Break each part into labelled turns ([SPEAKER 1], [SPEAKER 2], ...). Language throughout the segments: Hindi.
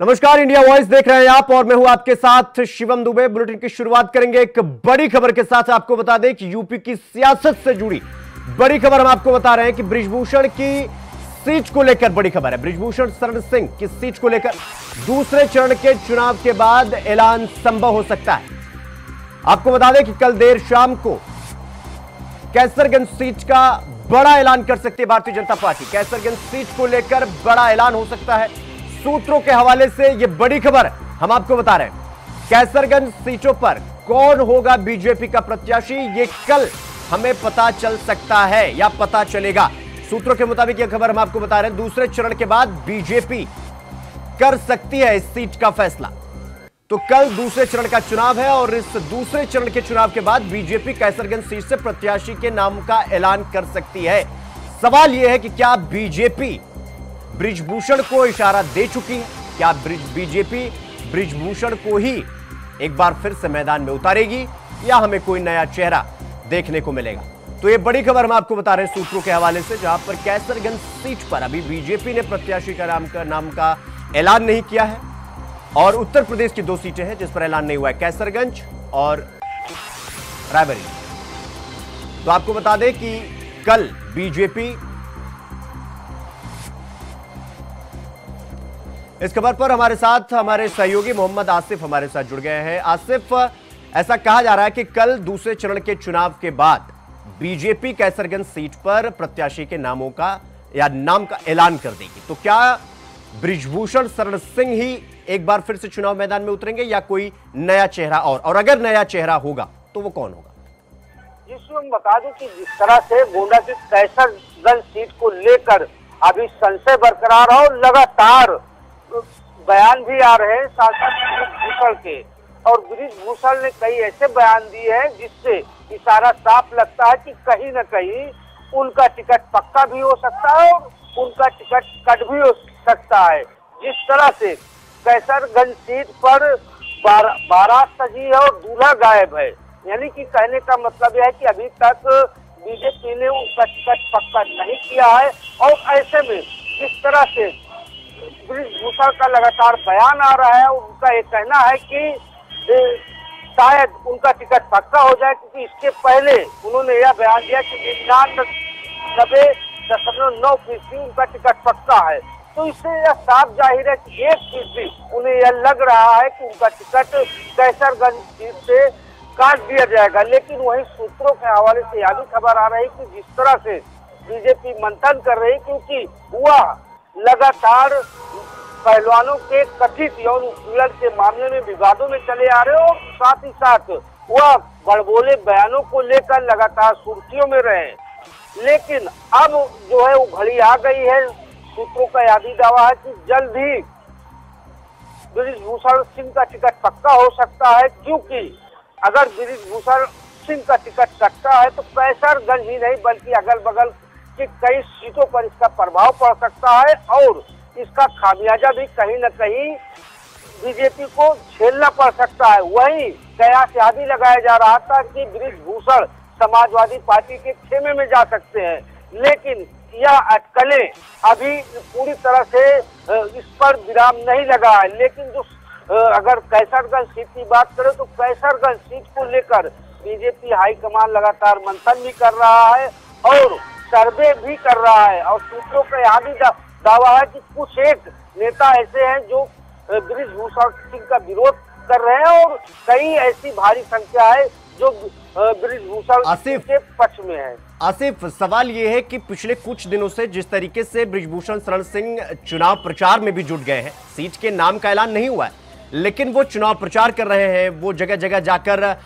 [SPEAKER 1] नमस्कार, इंडिया वॉइस देख रहे हैं आप और मैं हूं आपके साथ शिवम दुबे। बुलेटिन की शुरुआत करेंगे एक बड़ी खबर के साथ। आपको बता दें कि यूपी की सियासत से जुड़ी बड़ी खबर हम आपको बता रहे हैं कि बृजभूषण की सीट को लेकर बड़ी खबर है। बृजभूषण शरण सिंह की सीट को लेकर दूसरे चरण के चुनाव के बाद ऐलान संभव हो सकता है। आपको बता दें कि कल देर शाम को कैसरगंज सीट का बड़ा ऐलान कर सकती है भारतीय जनता पार्टी। कैसरगंज सीट को लेकर बड़ा ऐलान हो सकता है। सूत्रों के हवाले से यह बड़ी खबर हम आपको बता रहे हैं। कैसरगंज सीटों पर कौन होगा बीजेपी का प्रत्याशी, यह कल हमें पता चल सकता है या पता चलेगा। सूत्रों के मुताबिक यह खबर हम आपको बता रहे हैं। दूसरे चरण के बाद बीजेपी कर सकती है इस सीट का फैसला। तो कल दूसरे चरण का चुनाव है और इस दूसरे चरण के चुनाव के बाद बीजेपी कैसरगंज सीट से प्रत्याशी के नाम का ऐलान कर सकती है। सवाल यह है कि क्या बीजेपी बृजभूषण को इशारा दे चुकी है? क्या बीजेपी बृजभूषण को ही एक बार फिर से मैदान में उतारेगी या हमें कोई नया चेहरा देखने को मिलेगा? तो ये बड़ी खबर हम आपको बता रहे हैं सूत्रों के हवाले से, जहां पर कैसरगंज सीट पर अभी बीजेपी ने प्रत्याशी का नाम का ऐलान नहीं किया है और उत्तर प्रदेश की दो सीटें हैं जिस पर ऐलान नहीं हुआ है, कैसरगंज और रायबरेली। तो आपको बता दें कि कल बीजेपी इस खबर पर हमारे साथ हमारे सहयोगी मोहम्मद आसिफ हमारे साथ जुड़ गए हैं। आसिफ, ऐसा कहा जा रहा है कि कल दूसरे चरण के चुनाव के बाद बीजेपी कैसरगंज सीट पर प्रत्याशी के नामों का या नाम का ऐलान कर देगी। तो क्या बृजभूषण शरण सिंह ही एक बार फिर से चुनाव मैदान में उतरेंगे या कोई नया चेहरा और अगर नया चेहरा होगा तो वो कौन होगा?
[SPEAKER 2] जिसमें बता दूं कि जिस तरह से गोंडा की कैसरगंज सीट को लेकर अभी संशय बरकरार है और लगातार बयान भी आ रहे हैं सांसद बृजभूषण के, और बृजभूषण ने कई ऐसे बयान दिए हैं जिससे इशारा साफ लगता है कि कहीं न कहीं उनका टिकट पक्का भी हो सकता है और उनका टिकट कट भी हो सकता है। जिस तरह से कैसरगंज सीट पर बारात सजी है और दूल्हा गायब है, यानी कि कहने का मतलब यह है कि अभी तक बीजेपी ने उनका टिकट पक्का नहीं किया है। और ऐसे में जिस तरह से बृजभूषण का लगातार बयान आ रहा है, उनका ये कहना है कि शायद उनका टिकट पक्का हो जाए, क्योंकि इसके पहले उन्होंने यह बयान दिया कि 99.9% उनका टिकट पक्का है। तो इससे यह साफ जाहिर है कि 1% उन्हें यह लग रहा है कि उनका टिकट कैसरगंज सीट से काट दिया जाएगा। लेकिन वही सूत्रों के हवाले से यह भी खबर आ रही कि जिस तरह से बीजेपी मंथन कर रही, क्योंकि वह लगातार पहलवानों के कथित यौन उत्पीड़न के मामले में विवादों में चले आ रहे और साथ ही साथ वह बड़बोले बयानों को लेकर लगातार सुर्खियों में रहे। लेकिन अब जो है वो घड़ी आ गई है। सूत्रों का यह भी दावा है कि जल्द ही बृजभूषण सिंह का टिकट पक्का हो सकता है, क्योंकि अगर बृजभूषण सिंह का टिकट कटता है तो कैसरगंज ही नहीं बल्कि अगल बगल कि कई सीटों पर इसका प्रभाव पड़ सकता है और इसका खामियाजा भी कहीं न कहीं बीजेपी को झेलना पड़ सकता है। वहीं कयास यह भी लगाया जा रहा था कि बृजभूषण समाजवादी पार्टी के खेमे में जा सकते हैं, लेकिन यह अटकलें अभी पूरी तरह से इस पर विराम नहीं लगा है। लेकिन जो अगर कैसरगंज सीट की बात करें तो कैसरगंज सीट को लेकर बीजेपी हाईकमान लगातार मंथन भी कर रहा है और सर्वे भी कर रहा है। और सूत्रों का यहाँ भी दावा है कि कुछ एक नेता ऐसे हैं जो बृजभूषण सिंह का विरोध कर रहे हैं और कई ऐसी भारी संख्या है जो बृजभूषण के पक्ष में है।
[SPEAKER 1] आसिफ, सवाल यह है कि पिछले कुछ दिनों से जिस तरीके से बृजभूषण शरण सिंह चुनाव प्रचार में भी जुट गए हैं, सीट के नाम का ऐलान नहीं हुआ है लेकिन वो चुनाव प्रचार कर रहे हैं, वो जगह जगह जाकर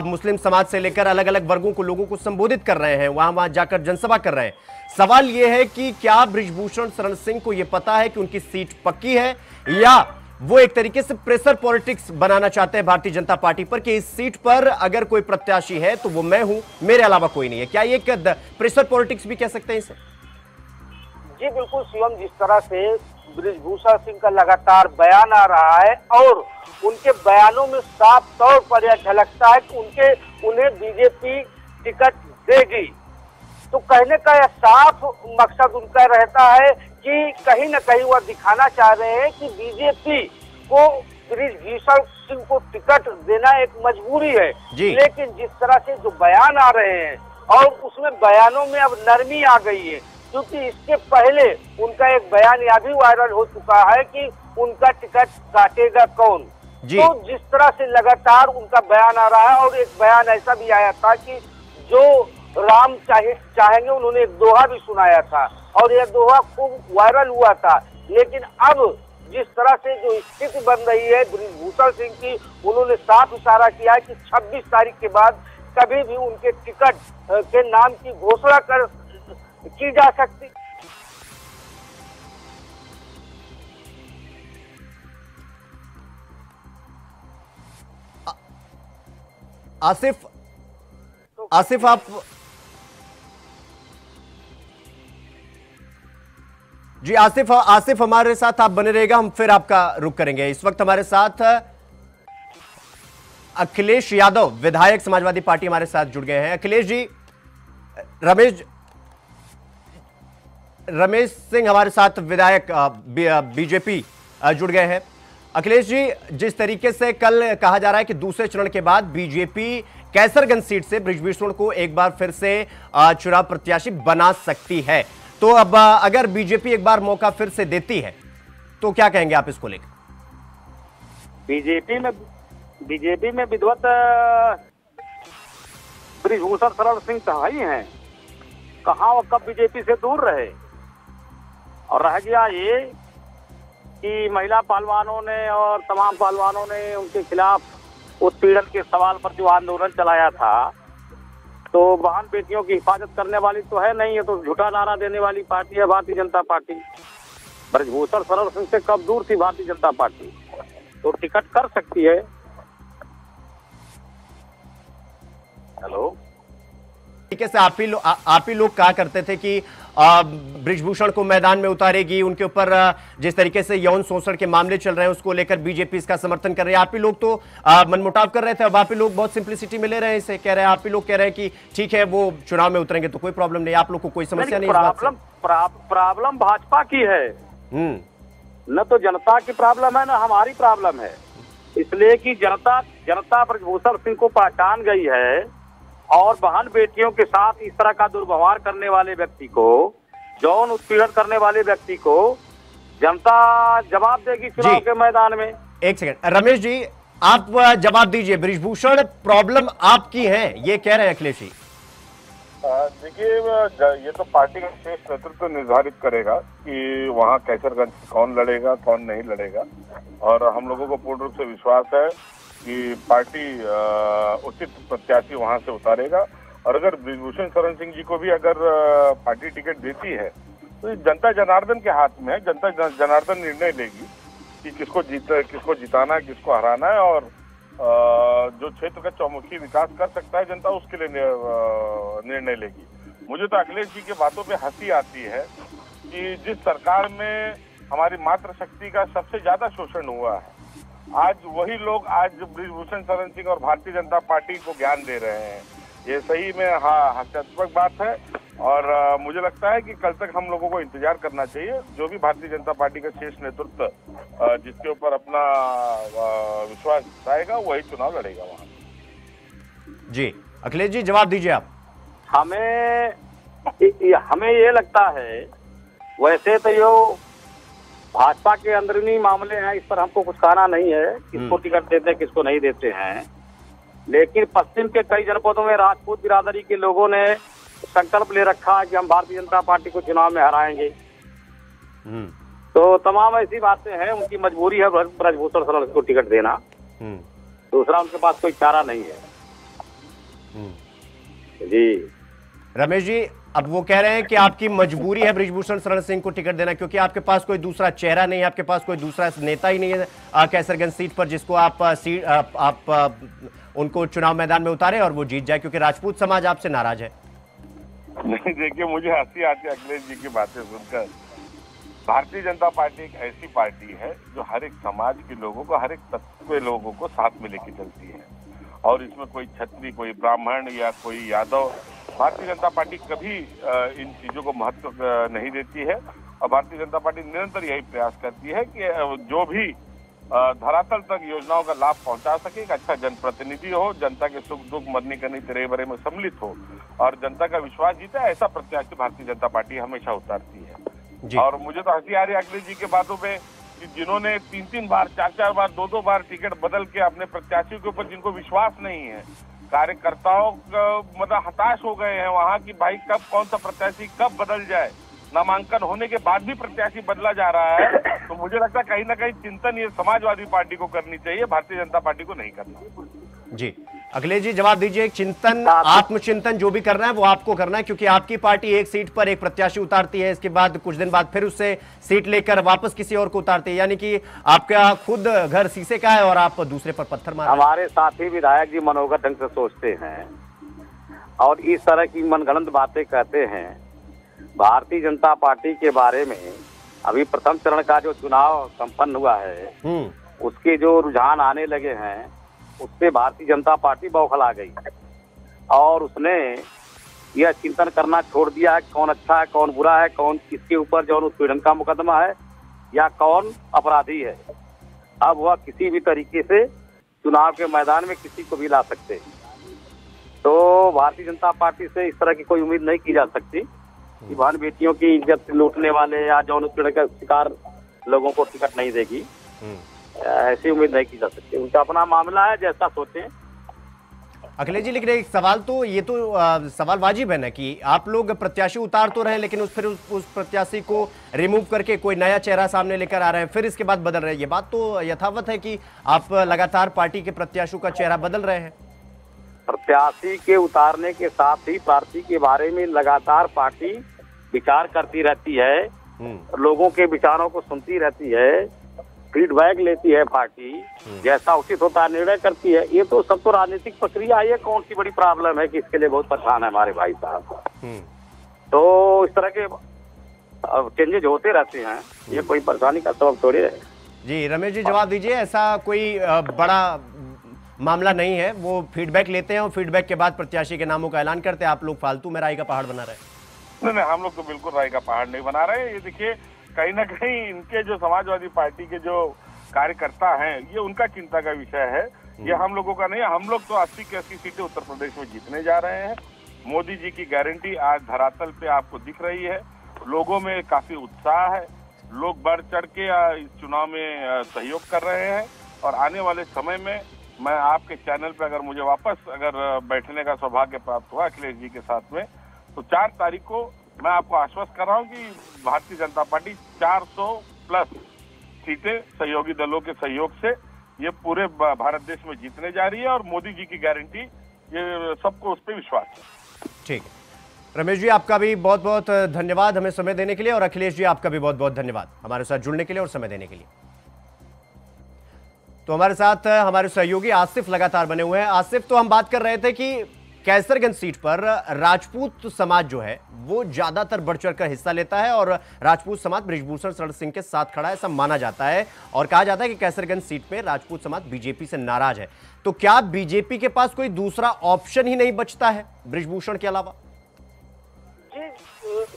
[SPEAKER 1] मुस्लिम समाज से लेकर अलग अलग वर्गों को लोगों को संबोधित कर रहे हैं, वहां जाकर जनसभा कर रहे हैं। सवाल यह है कि क्या बृजभूषण शरण सिंह को यह पता है कि उनकी सीट पक्की है या वो एक तरीके से प्रेशर पॉलिटिक्स बनाना चाहते हैं भारतीय जनता पार्टी पर कि इस सीट पर अगर कोई प्रत्याशी है तो वो मैं हूं, मेरे अलावा कोई नहीं है? क्या ये प्रेशर पॉलिटिक्स भी कह सकते हैं इसे?
[SPEAKER 2] जी बिल्कुल शिवम, जिस तरह से बृजभूषण सिंह का लगातार बयान आ रहा है और उनके बयानों में साफ तौर पर यह झलकता है कि उन्हें बीजेपी टिकट देगी, तो कहने का यह साफ मकसद उनका रहता है कि कहीं न कहीं वह दिखाना चाह रहे हैं कि बीजेपी को बृजभूषण सिंह को टिकट देना एक मजबूरी है। लेकिन जिस तरह से जो बयान आ रहे हैं और उसमें बयानों में अब नरमी आ गई है, क्योंकि इसके पहले उनका एक बयान यह भी वायरल हो चुका है कि उनका टिकट काटेगा कौन। तो जिस तरह से लगातार उनका बयान आ रहा है, और एक बयान ऐसा भी आया था कि जो राम चाहेंगे, उन्होंने एक दोहा भी सुनाया था और यह दोहा खूब वायरल हुआ था। लेकिन अब जिस तरह से जो स्थिति बन रही है बृजभूषण सिंह की, उन्होंने साफ इशारा किया है कि 26 तारीख के बाद कभी भी उनके टिकट के नाम की घोषणा की जा सकती।
[SPEAKER 1] आसिफ आप जी, आसिफ हमारे साथ आप बने रहेगा, हम फिर आपका रुख करेंगे। इस वक्त हमारे साथ अखिलेश यादव, विधायक समाजवादी पार्टी, हमारे साथ जुड़ गए हैं। अखिलेश जी, रमेश सिंह हमारे साथ, विधायक बीजेपी, जुड़ गए हैं। अखिलेश जी, जिस तरीके से कल कहा जा रहा है कि दूसरे चरण के बाद बीजेपी कैसरगंज सीट से बृजभूषण को एक बार फिर से चुनाव प्रत्याशी बना सकती है, तो अब अगर बीजेपी एक बार मौका फिर से देती है तो क्या कहेंगे आप इसको लेकर?
[SPEAKER 3] बीजेपी में विद्वत बृजभूषण शरण सिंह तो ही हैं, कहाँ वो कब बीजेपी से दूर रहे। और रह गया ये कि महिला पहलवानों ने और तमाम पहलवानों ने उनके खिलाफ उत्पीड़न के सवाल पर जो आंदोलन चलाया था, तो बहन बेटियों की हिफाजत करने वाली तो है नहीं, है तो झूठा नारा देने वाली पार्टी है भारतीय जनता पार्टी। बृजभूषण शरण सिंह से कब दूर थी भारतीय जनता पार्टी, तो टिकट कर सकती है। हेलो,
[SPEAKER 1] तरीके से आप ही लोग कहा करते थे कि बृजभूषण को मैदान में उतारेगी, उनके ऊपर जिस तरीके से यौन शोषण के मामले चल रहे हैं उसको लेकर बीजेपी इसका समर्थन कर रही है। आप ही लोग तो मनमुटाव कर रहे थे, अब आप ही लोग बहुत सिंप्लिसिटी में ले रहे हैं इसे, कह रहे हैं, आप ही लोग कह रहे हैं कि ठीक है वो चुनाव में उतरेंगे तो कोई प्रॉब्लम नहीं, आप लोग को कोई समस्या नहीं।
[SPEAKER 3] प्रॉब्लम भाजपा की है, न तो जनता की प्रॉब्लम है, न हमारी प्रॉब्लम है। इसलिए कि जनता बृजभूषण सिंह को पहचान गई है, और बहन बेटियों के साथ इस तरह का दुर्व्यवहार करने वाले व्यक्ति को, यौन उत्पीड़न करने वाले व्यक्ति को जनता जवाब देगी चुनाव के मैदान में।
[SPEAKER 1] एक सेकंड रमेश जी, आप जवाब दीजिए। बृजभूषण प्रॉब्लम आपकी है, ये कह रहे हैं अखिलेश जी।
[SPEAKER 4] देखिए, ये तो पार्टी का शीर्ष नेतृत्व निर्धारित करेगा कि वहाँ कैसरगंज कौन लड़ेगा कौन नहीं लड़ेगा, और हम लोगों को पूर्ण रूप से विश्वास है कि पार्टी उचित प्रत्याशी वहां से उतारेगा। और अगर बृजभूषण शरण सिंह जी को भी अगर पार्टी टिकट देती है तो जनता जनार्दन के हाथ में है, जनता जनार्दन निर्णय लेगी कि किसको जिताना है, किसको हराना है, और जो क्षेत्र का चौमुखी विकास कर सकता है जनता, उसके लिए निर्णय लेगी। मुझे तो अखिलेश जी की बातों पे हंसी आती है कि जिस सरकार में हमारी मातृशक्ति का सबसे ज्यादा शोषण हुआ है, आज वही लोग आज बृजभूषण शरण सिंह और भारतीय जनता पार्टी को ज्ञान दे रहे हैं। ये सही में हास्यास्पद बात है, और मुझे लगता है कि कल तक हम लोगों को इंतजार करना चाहिए। जो भी भारतीय जनता पार्टी का शीर्ष नेतृत्व जिसके ऊपर अपना विश्वास आएगा वही चुनाव लड़ेगा वहां।
[SPEAKER 1] जी अखिलेश जी, जवाब दीजिए आप।
[SPEAKER 3] हमें ये लगता है, वैसे तो यो भाजपा के अंदरूनी मामले हैं, इस पर हमको कुछ कहना नहीं है, किसको टिकट देते हैं किसको नहीं देते हैं। लेकिन पश्चिम के कई जनपदों में राजपूत बिरादरी के लोगों ने संकल्प ले रखा है कि हम भारतीय जनता पार्टी को चुनाव में हराएंगे। तो तमाम ऐसी बातें हैं, उनकी मजबूरी है बृजभूषण शरण को टिकट देना, दूसरा उनके पास कोई चारा नहीं है। जी
[SPEAKER 1] रमेश जी, अब वो कह रहे हैं कि आपकी मजबूरी है बृजभूषण शरण सिंह को टिकट देना, क्योंकि आपके पास कोई दूसरा चेहरा नहीं है, आपके पास कोई दूसरा नेता ही नहीं है कैसरगंज सीट पर जिसको आप उनको चुनाव मैदान में उतारे और वो जीत जाए, क्योंकि राजपूत समाज आपसे नाराज है।
[SPEAKER 4] नहीं, देखिए, मुझे हंसी आती है अखिलेश जी की बातें सुनकर। भारतीय जनता पार्टी एक ऐसी पार्टी है जो हर एक समाज के लोगों को, हर एक तत्व के लोगों को साथ में लेके चलती है, और इसमें कोई क्षत्रिय, कोई ब्राह्मण या कोई यादव, भारतीय जनता पार्टी कभी इन चीजों को महत्व नहीं देती है। और भारतीय जनता पार्टी निरंतर यही प्रयास करती है कि जो भी धरातल तक योजनाओं का लाभ पहुंचा सके, एक अच्छा जनप्रतिनिधि हो, जनता के सुख दुख मरनी करनी तेरे बरे में सम्मिलित हो और जनता का विश्वास जीता, ऐसा प्रत्याशी भारतीय जनता पार्टी हमेशा उतारती है। और मुझे तो हंसी आ रही है अखिलेश जी के बातों पे कि जिन्होंने 3-3 बार 4-4 बार 2-2 बार टिकट बदल के अपने प्रत्याशियों के ऊपर जिनको विश्वास नहीं है, कार्यकर्ताओं मतलब हताश हो गए हैं वहां की भाई कब कौन सा प्रत्याशी कब बदल जाए, नामांकन होने के बाद भी प्रत्याशी बदला जा रहा है। तो मुझे लगता है कहीं ना कहीं चिंतन ये समाजवादी पार्टी को करनी चाहिए, भारतीय जनता पार्टी को नहीं करना।
[SPEAKER 1] जी अखिलेश जी जवाब दीजिए। चिंतन, आत्मचिंतन जो भी करना है वो आपको करना है, क्योंकि आपकी पार्टी एक सीट पर एक प्रत्याशी उतारती है, इसके बाद कुछ दिन बाद फिर उससे सीट लेकर वापस किसी और को उतारती है, यानी कि आपका खुद घर शीशे का है और आप दूसरे पर पत्थर मार।
[SPEAKER 3] हमारे साथी विधायक जी मनोगत ढंग से सोचते हैं और इस तरह की मनगढ़ंत बातें कहते हैं। भारतीय जनता पार्टी के बारे में अभी प्रथम चरण का जो चुनाव संपन्न हुआ है उसके जो रुझान आने लगे हैं उससे भारतीय जनता पार्टी बौखला गई और उसने यह चिंतन करना छोड़ दिया है कौन अच्छा है कौन बुरा है, कौन किसके ऊपर जो उत्पीड़न का मुकदमा है या कौन अपराधी है। अब वह किसी भी तरीके से चुनाव के मैदान में किसी को भी ला सकते हैं। तो भारतीय जनता पार्टी से इस तरह की कोई उम्मीद नहीं की जा सकती कि बहन बेटियों की इज्जत लूटने वाले या जौन उत्पीड़न का शिकार लोगों को टिकट नहीं देगी, ऐसी उम्मीद नहीं की जा सकती। उनका अपना मामला है, जैसा सोचें।
[SPEAKER 1] अखिलेश जी लेकिन एक सवाल तो ये तो सवाल वाजिब है ना कि आप लोग प्रत्याशी उतार तो रहे हैं लेकिन फिर उस प्रत्याशी को रिमूव करके कोई नया चेहरा सामने लेकर आ रहे हैं, फिर इसके बाद बदल रहे हैं। ये बात तो यथावत है कि आप लगातार पार्टी के प्रत्याशियों का चेहरा बदल रहे हैं।
[SPEAKER 3] प्रत्याशी के उतारने के साथ ही पार्टी के बारे में लगातार पार्टी विचार करती रहती है, लोगों के विचारों को सुनती रहती है, फीडबैक लेती है पार्टी, जैसा उचित होता है निर्णय करती है। ये तो सब तो राजनीतिक प्रक्रिया है, कौन सी बड़ी प्रॉब्लम है कि इसके लिए बहुत परेशान है हमारे भाई साहब। तो इस तरह के चेंजेज होते रहते हैं, ये कोई परेशानी का सबब थोड़ी है।
[SPEAKER 1] जी रमेश जी जवाब दीजिए। ऐसा कोई बड़ा मामला नहीं है, वो फीडबैक लेते हैं और फीडबैक के बाद प्रत्याशी के नामों का ऐलान करते हैं। आप लोग फालतू में राय का पहाड़ बना रहे हैं।
[SPEAKER 4] नहीं, हम लोग तो बिल्कुल राय का पहाड़ नहीं बना रहे। ये देखिए कहीं ना कहीं इनके जो समाजवादी पार्टी के जो कार्यकर्ता हैं ये उनका चिंता का विषय है, ये हम लोगों का नहीं है। हम लोग तो 80 की 80 सीटें उत्तर प्रदेश में जीतने जा रहे हैं। मोदी जी की गारंटी आज धरातल पे आपको दिख रही है, लोगों में काफी उत्साह है, लोग बढ़ चढ़ के इस चुनाव में सहयोग कर रहे हैं। और आने वाले समय में मैं आपके चैनल पे अगर मुझे वापस बैठने का सौभाग्य प्राप्त हुआ अखिलेश जी के साथ में, तो 4 तारीख को मैं आपको आश्वस्त कर रहा हूं कि भारतीय जनता पार्टी 400 प्लस सीटें सहयोगी दलों के सहयोग से ये पूरे भारत देश में जीतने जा रही है और मोदी जी की गारंटी, ये सबको उस पर विश्वास है।
[SPEAKER 1] ठीक है रमेश जी, आपका भी बहुत बहुत धन्यवाद हमें समय देने के लिए, और अखिलेश जी आपका भी बहुत बहुत धन्यवाद हमारे साथ जुड़ने के लिए और समय देने के लिए। तो हमारे साथ हमारे सहयोगी आसिफ लगातार बने हुए हैं। आसिफ, तो हम बात कर रहे थे कि कैसरगंज सीट पर राजपूत समाज जो है वो ज्यादातर बढ़ चढ़कर हिस्सा लेता है और राजपूत समाज बृजभूषण शरण सिंह के साथ खड़ा है, ऐसा माना जाता है। और कहा जाता है कि कैसरगंज सीट पे राजपूत समाज बीजेपी से नाराज है। तो क्या बीजेपी के पास कोई दूसरा ऑप्शन ही नहीं बचता है बृजभूषण के अलावा?
[SPEAKER 2] जी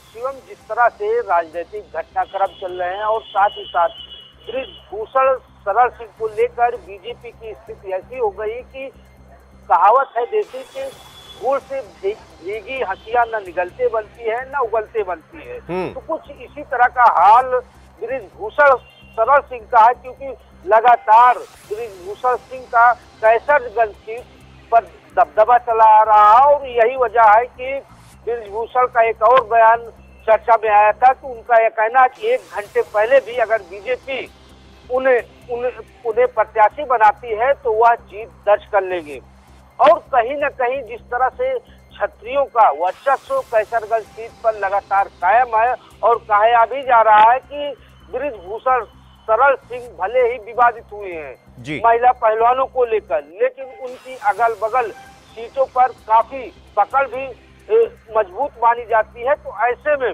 [SPEAKER 2] शिवम, जिस तरह से राजनीतिक घटनाक्रम चल रहे हैं और साथ ही साथ बृजभूषण शरण सिंह को लेकर बीजेपी की स्थिति ऐसी हो गई कि कहावत है देसी कि गुड़ से भीगी हंसिया न निगलते बनती है न उगलते बनती है। तो कुछ इसी तरह का हाल बृजभूषण शरण सिंह का है, क्योंकि लगातार बृजभूषण सिंह का कैसरगंज सीट पर दबदबा चला आ रहा है। और यही वजह है कि बृजभूषण का एक और बयान चर्चा में आया था कि उनका यह कहना है कि 1 घंटे पहले भी अगर बीजेपी उन्हें प्रत्याशी बनाती है तो वह जीत दर्ज कर लेंगे। और कहीं न कहीं जिस तरह से क्षत्रियों का वर्चस्व कैसरगंज सीट पर लगातार कायम है और कहा भी जा रहा है कि बृजभूषण शरण सिंह भले ही विवादित हुए हैं महिला पहलवानों को लेकर, लेकिन उनकी अगल बगल सीटों पर काफी पकड़ भी मजबूत मानी जाती है। तो ऐसे में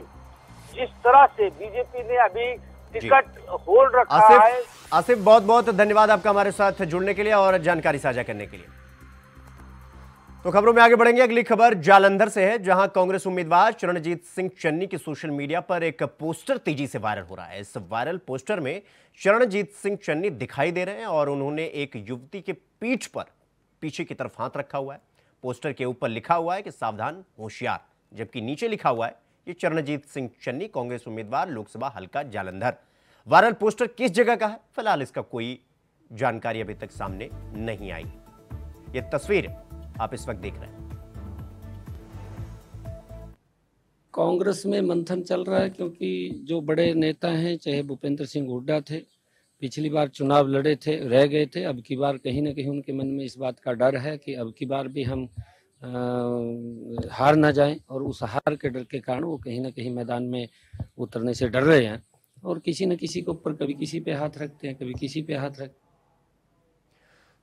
[SPEAKER 2] जिस तरह से बीजेपी ने अभी टिकट होल्ड रखा है।
[SPEAKER 1] आसिफ, बहुत बहुत धन्यवाद आपका हमारे साथ जुड़ने के लिए और जानकारी साझा करने के लिए। तो खबरों में आगे बढ़ेंगे। अगली खबर जालंधर से है, जहां कांग्रेस उम्मीदवार चरणजीत सिंह चन्नी की सोशल मीडिया पर एक पोस्टर तेजी से वायरल हो रहा है। इस वायरल पोस्टर में चरणजीत सिंह चन्नी दिखाई दे रहे हैं और उन्होंने एक युवती के पीठ पर पीछे की तरफ हाथ रखा हुआ है। पोस्टर के ऊपर लिखा हुआ है कि सावधान होशियार, जबकि नीचे लिखा हुआ है ये चरणजीत सिंह चन्नी, कांग्रेस उम्मीदवार, लोकसभा हल्का जालंधर। वायरल पोस्टर किस जगह का है, फिलहाल इसका कोई जानकारी अभी तक सामने नहीं आई। ये तस्वीर आप इस वक्त देख रहे हैं।
[SPEAKER 5] कांग्रेस में मंथन चल रहा है, क्योंकि जो बड़े नेता हैं, चाहे भूपेंद्र सिंह हुड्डा थे, पिछली बार चुनाव लड़े थे, रह गए थे। अब की बार कहीं ना कहीं उनके मन में इस बात का डर है कि अब की बार भी हम हार ना जाएं, और उस हार के डर के कारण वो कहीं ना कहीं मैदान में उतरने से डर रहे हैं, और किसी न किसी के ऊपर कभी किसी पे हाथ रखते हैं, कभी किसी पे हाथ रखते हैं।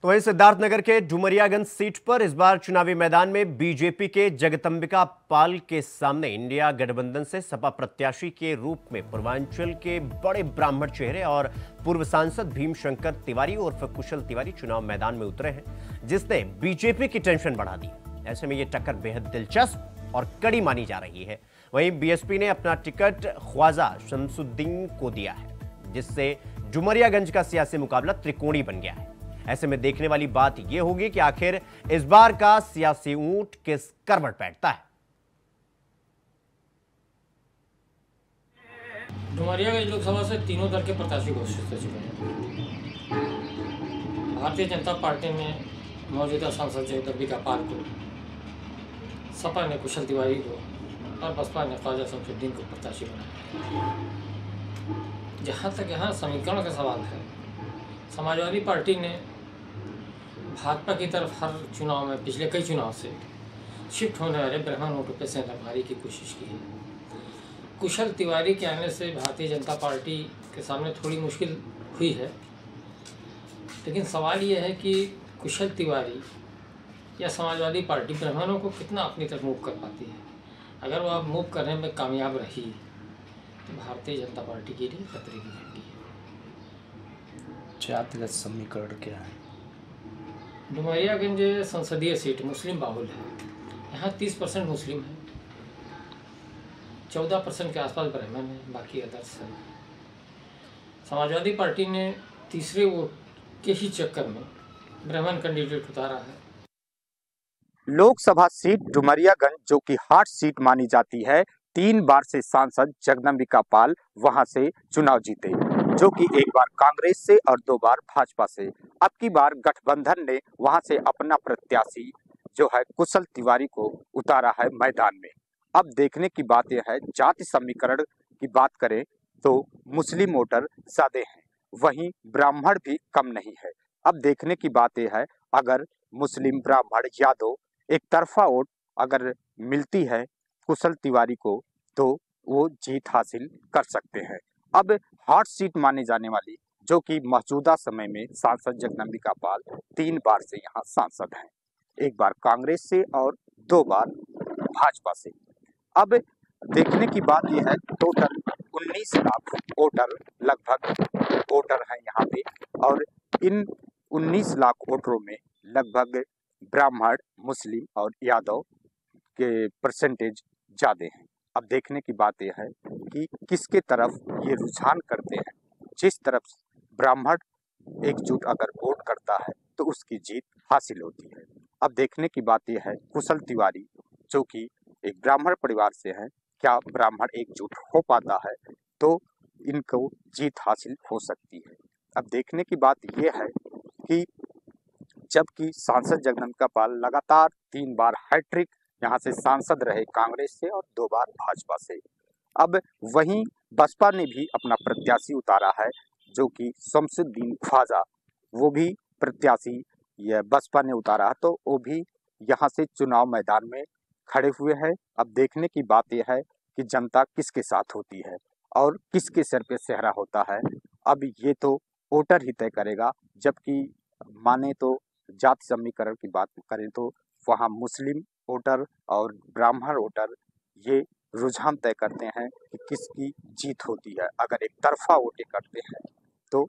[SPEAKER 1] तो वहीं सिद्धार्थनगर के डुमरियागंज सीट पर इस बार चुनावी मैदान में बीजेपी के जगदंबिका पाल के सामने इंडिया गठबंधन से सपा प्रत्याशी के रूप में पूर्वांचल के बड़े ब्राह्मण चेहरे और पूर्व सांसद भीमशंकर तिवारी उर्फ कुशल तिवारी चुनाव मैदान में उतरे हैं, जिसने बीजेपी की टेंशन बढ़ा दी। ऐसे में यह टक्कर बेहद दिलचस्प और कड़ी मानी जा रही है। वहीं बीएसपी ने अपना टिकट ख्वाजा शमसुद्दीन को दिया है, जिससे डुमरियागंज का सियासी मुकाबला त्रिकोणी बन गया है। ऐसे में देखने वाली बात यह होगी कि आखिर इस बार का सियासी ऊंट किस करवट बैठता है।
[SPEAKER 6] डुमरियागंज लोकसभा से तीनों दल के प्रत्याशी घोषित हो चुके हैं। भारतीय जनता पार्टी ने मौजूदा सांसद जगदंबिका पाल को, सपा ने कुशल तिवारी को और बसपा ने ख्वाजा शमसुद्दीन को प्रत्याशी बनाया। जहां तक यहाँ समीकरण का सवाल है, समाजवादी पार्टी ने भाजपा की तरफ हर चुनाव में पिछले कई चुनाव से शिफ्ट होने वाले ब्राह्मण वोटों पर सेंधामारी की कोशिश की है। कुशल तिवारी के आने से भारतीय जनता पार्टी के सामने थोड़ी मुश्किल हुई है, लेकिन सवाल ये है कि कुशल तिवारी या समाजवादी पार्टी ब्राह्मणों को कितना अपनी तरफ मूव कर पाती है। अगर वह मूव करने में कामयाब रही तो भारतीय जनता पार्टी के लिए खतरे की घंटी है।
[SPEAKER 7] जातिगत समीकरण क्या है?
[SPEAKER 6] डुमरियागंज संसदीय सीट मुस्लिम बाहुल है। यहाँ 30% मुस्लिम है, 14% के आसपास ब्राह्मण है, बाकी अदर्स है। समाजवादी पार्टी ने तीसरे वोट के ही चक्कर में ब्राह्मण कैंडिडेट उतारा है।
[SPEAKER 8] लोकसभा सीट डुमरियागंज, जो कि हॉट सीट मानी जाती है, 3 बार से सांसद जगदंबिका पाल वहां से चुनाव जीते, जो कि एक बार कांग्रेस से और 2 बार भाजपा से। अब की बार गठबंधन ने वहां से अपना प्रत्याशी जो है कुशल तिवारी को उतारा है मैदान में। अब देखने की बात यह है, जाति समीकरण की बात करें तो मुस्लिम वोटर ज्यादा हैं, वहीं ब्राह्मण भी कम नहीं है। अब देखने की बात यह है, अगर मुस्लिम, ब्राह्मण, यादव एक तरफा वोट अगर मिलती है कुशल तिवारी को, तो वो जीत हासिल कर सकते हैं। अब हॉट सीट माने जाने वाली, जो कि मौजूदा समय में सांसद जगदंबिका पाल 3 बार से यहाँ सांसद हैं, 1 बार कांग्रेस से और 2 बार भाजपा से। अब देखने की बात यह है, टोटल 19 लाख वोटर लगभग वोटर हैं यहाँ पे, और इन 19 लाख वोटरों में लगभग ब्राह्मण, मुस्लिम और यादव के परसेंटेज ज्यादा हैं। अब देखने की बात यह है कि किसके तरफ ये रुझान करते हैं। जिस तरफ ब्राह्मण एकजुट अगर वोट करता है तो उसकी जीत हासिल होती है। अब देखने की बात यह है, कुशल तिवारी जो कि एक ब्राह्मण परिवार से है, क्या ब्राह्मण एकजुट हो पाता है तो इनको जीत हासिल हो सकती है। अब देखने की बात यह है कि जबकि सांसद जगदंबिका पाल लगातार 3 बार हैट्रिक यहाँ से सांसद रहे कांग्रेस से और 2 बार भाजपा से। अब वहीं बसपा ने भी अपना प्रत्याशी उतारा है, जो कि शमसुद्दीन ख्वाजा, वो भी प्रत्याशी यह बसपा ने उतारा है, तो वो भी यहाँ से चुनाव मैदान में खड़े हुए हैं। अब देखने की बात यह है कि जनता किसके साथ होती है और किसके सिर पे सेहरा होता है, अब ये तो वोटर ही तय करेगा। जबकि माने तो जाति समीकरण की बात करें तो वहाँ मुस्लिम वोटर और ब्राह्मण वोटर ये रुझान तय करते हैं कि किसकी जीत होती है। अगर एक तरफा वोटिंग करते हैं तो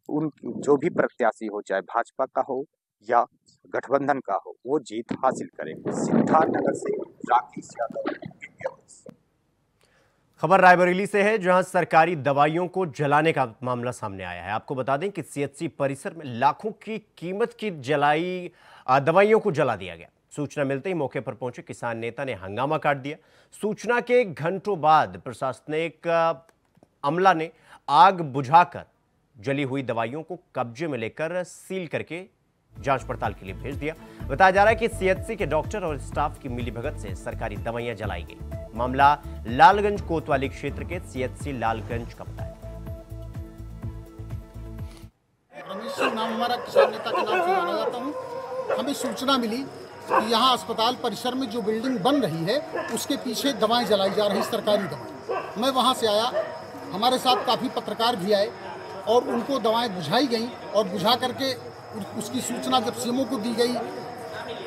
[SPEAKER 8] उन जो भी प्रत्याशी हो, चाहे भाजपा का हो या गठबंधन का हो वो जीत हासिल करे। सिद्धार्थनगर से राकेश यादव, इंडिया वॉइस।
[SPEAKER 1] खबर रायबरेली से है, जहां सरकारी दवाइयों को जलाने का मामला सामने आया है। आपको बता दें कि सीएचसी परिसर में लाखों की कीमत की जलाई दवाइयों को जला दिया गया। सूचना मिलते ही मौके पर पहुंचे किसान नेता ने हंगामा काट दिया। सूचना के घंटों बाद प्रशासनिक अमला ने आग बुझाकर जली हुई दवाइयों को कब्जे में लेकर सील करके जांच पड़ताल के लिए भेज दिया। बताया जा रहा है कि सीएचसी के डॉक्टर और स्टाफ की मिलीभगत से सरकारी दवाइयां जलाई गई। मामला लालगंज कोतवाली क्षेत्र के सीएचसी लालगंज का बताया।
[SPEAKER 7] रमेश सिंह नाम हमारा किसान नेता के नाम से जाना जाता हूँ। हमें सूचना मिली कि यहाँ अस्पताल परिसर में जो बिल्डिंग बन रही है उसके पीछे दवाएं जलाई जा रही, सरकारी दवाएं। मैं वहाँ से आया, हमारे साथ काफ़ी पत्रकार भी आए और उनको दवाएं बुझाई गई और बुझा करके उसकी सूचना जब सीएमओ को दी गई,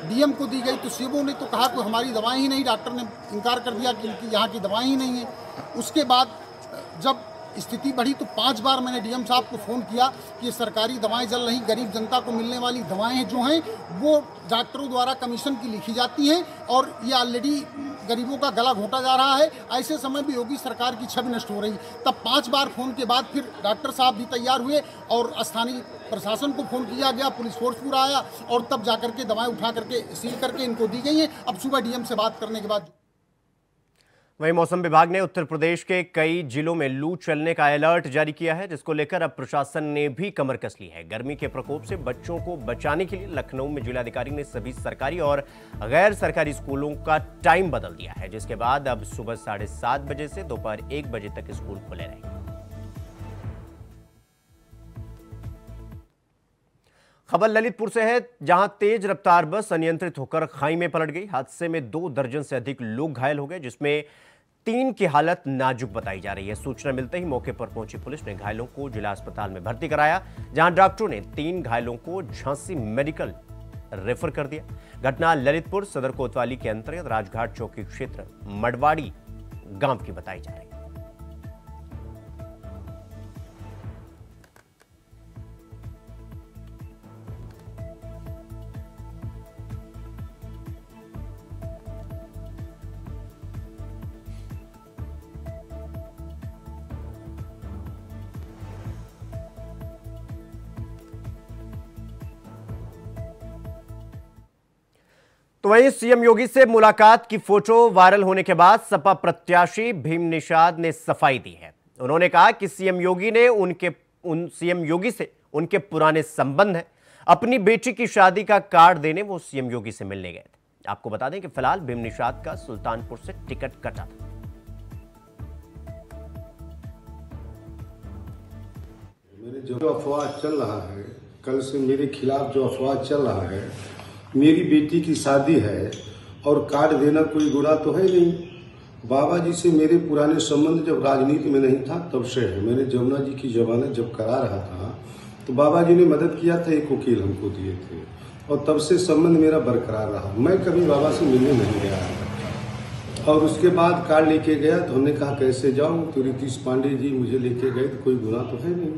[SPEAKER 7] डीएम को दी गई, तो सीएमओ ने तो कहा कि हमारी दवाएं ही नहीं, डॉक्टर ने इनकार कर दिया कि इनकी यहाँ की दवाएं ही नहीं है। उसके बाद जब स्थिति बढ़ी तो 5 बार मैंने डीएम साहब को फ़ोन किया कि ये सरकारी दवाएं जल रही, गरीब जनता को मिलने वाली दवाएं जो हैं वो डॉक्टरों द्वारा कमीशन की लिखी जाती हैं और ये ऑलरेडी गरीबों का गला घोंटा जा रहा है। ऐसे समय भी योगी सरकार की छवि नष्ट हो रही। तब 5 बार फ़ोन के बाद फिर डॉक्टर साहब भी तैयार हुए और स्थानीय प्रशासन को फ़ोन किया गया, पुलिस फोर्स पूरा आया और तब जा करके दवाएं उठा करके सील करके इनको दी गई हैं। अब सुबह डीएम से बात करने के बाद।
[SPEAKER 1] वहीं मौसम विभाग ने उत्तर प्रदेश के कई जिलों में लू चलने का अलर्ट जारी किया है, जिसको लेकर अब प्रशासन ने भी कमर कस ली है। गर्मी के प्रकोप से बच्चों को बचाने के लिए लखनऊ में जिलाधिकारी ने सभी सरकारी और गैर सरकारी स्कूलों का टाइम बदल दिया है, जिसके बाद अब सुबह 7:30 बजे से दोपहर 1 बजे तक स्कूल खुले रहेंगे। खबर ललितपुर से है, जहां तेज रफ्तार बस अनियंत्रित होकर खाई में पलट गई। हादसे में 2 दर्जन से अधिक लोग घायल हो गए, जिसमें 3 की हालत नाजुक बताई जा रही है। सूचना मिलते ही मौके पर पहुंची पुलिस ने घायलों को जिला अस्पताल में भर्ती कराया, जहां डॉक्टरों ने 3 घायलों को झांसी मेडिकल रेफर कर दिया। घटना ललितपुर सदर कोतवाली के अंतर्गत राजघाट चौकी क्षेत्र मडवाड़ी गांव की बताई जा रही है। तो वहीं सीएम योगी से मुलाकात की फोटो वायरल होने के बाद सपा प्रत्याशी भीम निषाद ने सफाई दी है। उन्होंने कहा कि सीएम योगी से उनके पुराने संबंध हैं। अपनी बेटी की शादी का कार्ड देने वो सीएम योगी से मिलने गए थे। आपको बता दें कि फिलहाल भीम निषाद का सुल्तानपुर से टिकट कटा था।
[SPEAKER 9] मेरे जो अफवाह चल रहा है, कल से मेरे खिलाफ जो अफवाह चल रहा है, मेरी बेटी की शादी है और कार्ड देना कोई गुनाह तो है नहीं। बाबा जी से मेरे पुराने संबंध जब राजनीति में नहीं था तब से है। मैंने जमुना जी की जमानत जब करा रहा था तो बाबा जी ने मदद किया था, एक वकील हमको दिए थे और तब से संबंध मेरा बरकरार रहा। मैं कभी बाबा से मिलने नहीं गया और उसके बाद कार्ड लेके गया तो हमने कहा कैसे जाऊँ, तो रितीश पांडे जी मुझे लेके गए तो कोई गुनाह तो है नहीं।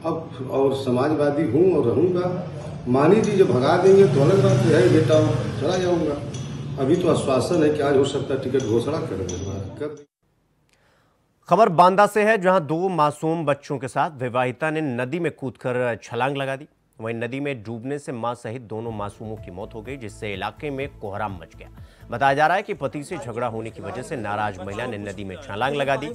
[SPEAKER 9] अब और समाजवादी हूँ और रहूँगा। मानी जी जब भगा देंगे तो अलग बात है बेटा, चला जाऊंगा। अभी तो आश्वासन है कि आज हो सकता है टिकट घोषणा कर देंगे।
[SPEAKER 1] खबर बांदा से है, जहां 2 मासूम बच्चों के साथ विवाहिता ने नदी में कूदकर छलांग लगा दी। वहीं नदी में डूबने से मां सहित दोनों मासूमों की मौत हो गई, जिससे इलाके में कोहराम मच गया। बताया जा रहा है कि पति से झगड़ा होने की वजह से नाराज महिला ने नदी में छलांग लगा दी।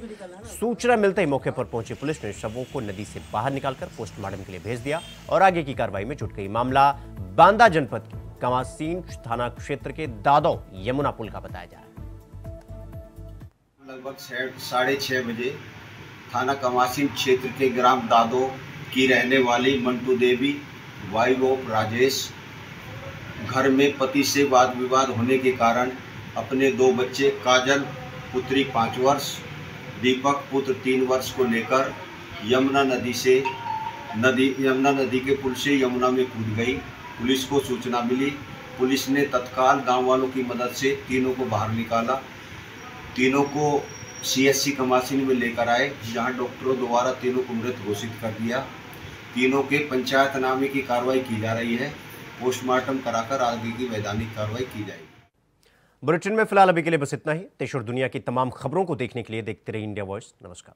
[SPEAKER 1] सूचना मिलते ही मौके पर पहुंची पुलिस ने शवों को नदी से बाहर निकालकर पोस्टमार्टम के लिए भेज दिया और आगे की कार्रवाई में जुट गई। मामला बांदा जनपद के कमासीन थाना क्षेत्र के दादो यमुना पुल का बताया जा रहा है।
[SPEAKER 10] लगभग 6:30 बजे थाना कमासीन क्षेत्र के ग्राम दादो की रहने वाली मंटू देवी वाइफ ऑफ राजेश घर में पति से वाद विवाद होने के कारण अपने 2 बच्चे काजल पुत्री 5 वर्ष, दीपक पुत्र 3 वर्ष को लेकर यमुना नदी के पुल से यमुना में कूद गई। पुलिस को सूचना मिली। पुलिस ने तत्काल गांव वालों की मदद से तीनों को बाहर निकाला। तीनों को सीएचसी कमासीन में लेकर आए, जहां डॉक्टरों द्वारा तीनों को मृत घोषित कर दिया। तीनों के पंचायतनामे की कार्रवाई की जा रही है। पोस्टमार्टम कराकर आगे की वैधानिक कार्रवाई की जाएगी।
[SPEAKER 1] बुलेटिन में फिलहाल अभी के लिए बस इतना ही। देश और दुनिया की तमाम खबरों को देखने के लिए देखते रहिए इंडिया वॉइस। नमस्कार।